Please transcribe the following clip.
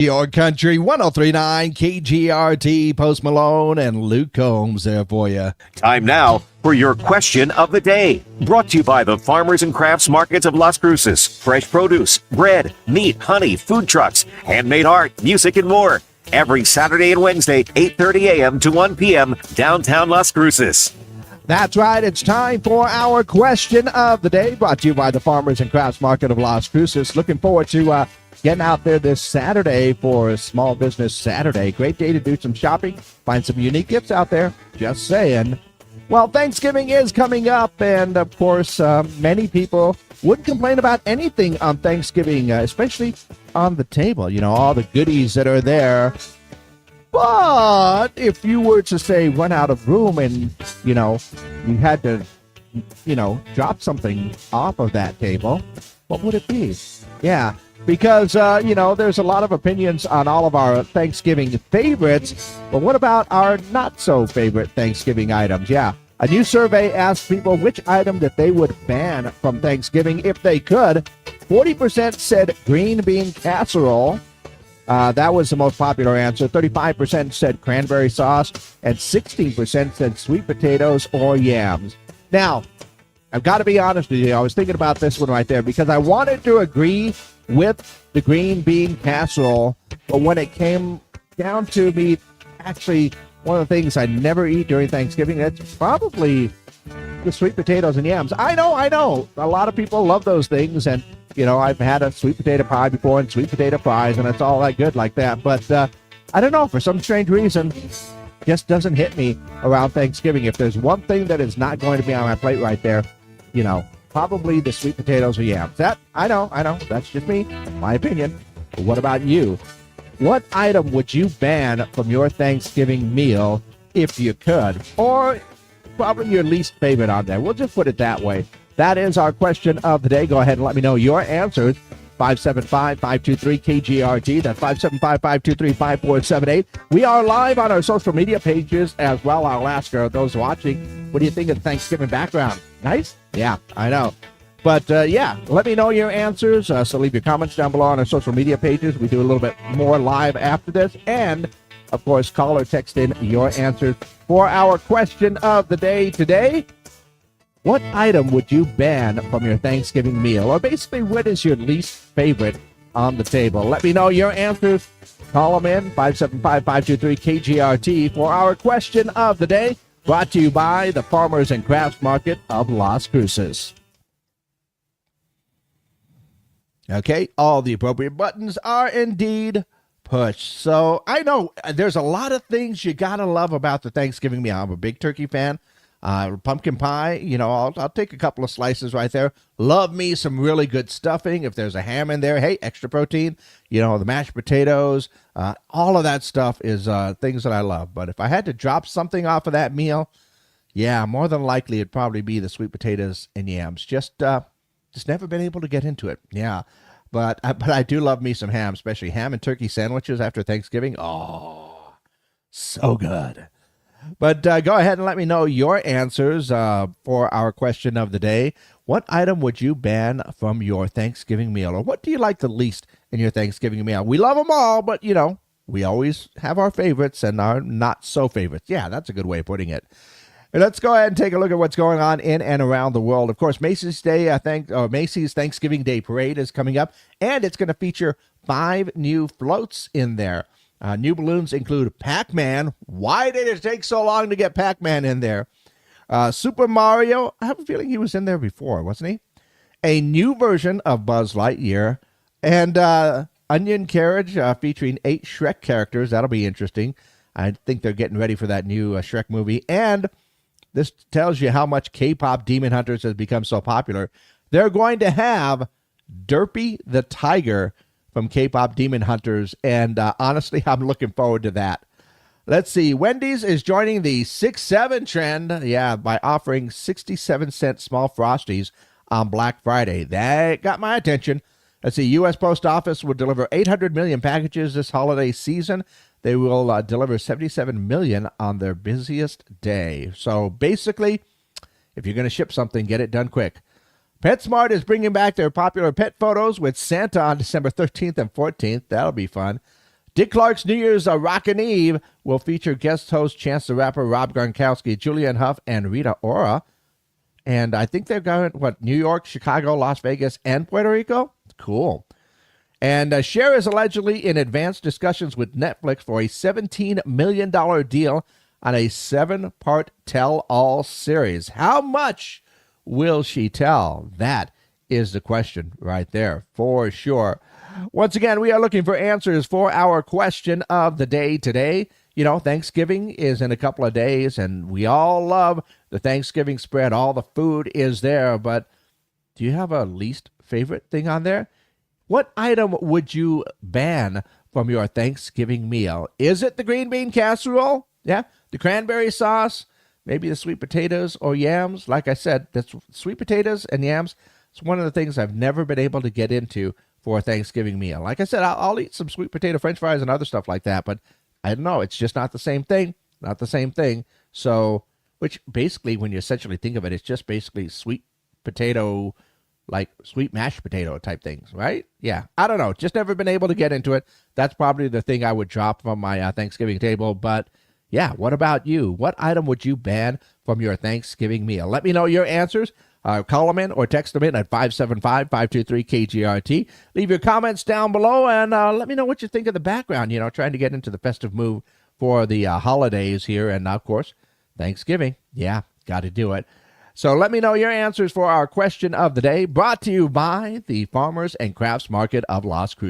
Your Country 1039 KGRT, Post Malone and Luke Combs there for you. Time now for your question of the day. Brought to you by the Farmers and Crafts Markets of Las Cruces. Fresh produce, bread, meat, honey, food trucks, handmade art, music, and more. Every Saturday and Wednesday, 8:30 a.m. to 1 p.m. downtown Las Cruces. That's right. It's time for our question of the day, brought to you by the Farmers and Crafts Market of Las Cruces. Looking forward to getting out there this Saturday for a Small Business Saturday. Great day to do some shopping, find some unique gifts out there. Just saying. Well, Thanksgiving is coming up, and of course, many people wouldn't complain about anything on Thanksgiving, especially on the table. You know, all the goodies that are there. But if you were to say run out of room and, you had to, drop something off of that table, what would it be? Yeah, because, there's a lot of opinions on all of our Thanksgiving favorites. But what about our not so favorite Thanksgiving items? Yeah, a new survey asked people which item that they would ban from Thanksgiving if they could. 40% said green bean casserole. That was the most popular answer. 35% said cranberry sauce, and 16% said sweet potatoes or yams. Now, I've got to be honest with you. I was thinking about this one right there because I wanted to agree with the green bean casserole, but when it came down to me, actually, one of the things I never eat during Thanksgiving, that's probably the sweet potatoes and yams. I know. A lot of people love those things, and I've had a sweet potato pie before and sweet potato fries, and it's all that good like that. But I don't know, for some strange reason, just doesn't hit me around Thanksgiving. If there's one thing that is not going to be on my plate right there, probably the sweet potatoes or yams. That, I know, that's just me, my opinion. But what about you? What item would you ban from your Thanksgiving meal if you could? Or probably your least favorite on there. We'll just put it that way. That is our question of the day. Go ahead and let me know your answers. 575-523-KGRT. That's 575-523-5478. We are live on our social media pages as well. I'll ask those watching, what do you think of the Thanksgiving background? Nice? Yeah, I know. But, let me know your answers. So leave your comments down below on our social media pages. We do a little bit more live after this. And, of course, call or text in your answers for our question of the day today. What item would you ban from your Thanksgiving meal? Or basically, what is your least favorite on the table? Let me know your answers. Call them in, 575-523-KGRT, for our question of the day, brought to you by the Farmers and Crafts Market of Las Cruces. Okay, all the appropriate buttons are indeed pushed. So I know there's a lot of things you got to love about the Thanksgiving meal. I'm a big turkey fan. Pumpkin pie, I'll take a couple of slices right there. Love me some really good stuffing. If there's a ham in there, hey, extra protein. The mashed potatoes, all of that stuff is things that I love. But if I had to drop something off of that meal, yeah, more than likely it'd probably be the sweet potatoes and yams. Just never been able to get into it. Yeah, but I do love me some ham, especially ham and turkey sandwiches after Thanksgiving. Oh, so good. But go ahead and let me know your answers for our question of the day. What item would you ban from your Thanksgiving meal? Or what do you like the least in your Thanksgiving meal? We love them all, but, we always have our favorites and our not-so-favorites. Yeah, that's a good way of putting it. Let's go ahead and take a look at what's going on in and around the world. Of course, Macy's Thanksgiving Day Parade is coming up, and it's going to feature 5 new floats in there. New balloons include Pac-Man. Why did it take so long to get Pac-Man in there? Super Mario. I have a feeling he was in there before, wasn't he? A new version of Buzz Lightyear. And Onion Carriage featuring 8 Shrek characters. That'll be interesting. I think they're getting ready for that new Shrek movie. And this tells you how much K-pop Demon Hunters has become so popular. They're going to have Derpy the Tiger from K-pop Demon Hunters, and honestly, I'm looking forward to that. Let's see. Wendy's is joining the 6-7 trend, by offering 67-cent small Frosties on Black Friday. That got my attention. Let's see. U.S. Post Office will deliver 800 million packages this holiday season. They will deliver 77 million on their busiest day. So basically, if you're going to ship something, get it done quick. PetSmart is bringing back their popular pet photos with Santa on December 13th and 14th. That'll be fun. Dick Clark's New Year's Rockin' Eve will feature guest host Chance the Rapper, Rob Gronkowski, Julianne Hough, and Rita Ora. And I think they're going, New York, Chicago, Las Vegas, and Puerto Rico? Cool. And Cher is allegedly in advanced discussions with Netflix for a $17 million deal on a 7-part tell-all series. How much will she tell? That is the question right there, for sure. Once again, we are looking for answers for our question of the day today. You know, Thanksgiving is in a couple of days, and we all love the Thanksgiving spread. All the food is there, but do you have a least favorite thing on there? What item would you ban from your Thanksgiving meal? Is it the green bean casserole? Yeah, the cranberry sauce, maybe the sweet potatoes or yams. Like I said, that's sweet potatoes and yams. It's one of the things I've never been able to get into for a Thanksgiving meal. Like I said, I'll eat some sweet potato French fries and other stuff like that, but I don't know. It's just not the same thing. Not the same thing. So, which basically, when you essentially think of it, it's just basically sweet potato, like sweet mashed potato type things, right? Yeah. I don't know. Just never been able to get into it. That's probably the thing I would drop from my Thanksgiving table. But yeah, what about you? What item would you ban from your Thanksgiving meal? Let me know your answers. Call them in or text them in at 575-523-KGRT. Leave your comments down below and let me know what you think of the background, trying to get into the festive mood for the holidays here. And, of course, Thanksgiving. Yeah, got to do it. So let me know your answers for our question of the day, brought to you by the Farmers and Crafts Market of Las Cruces.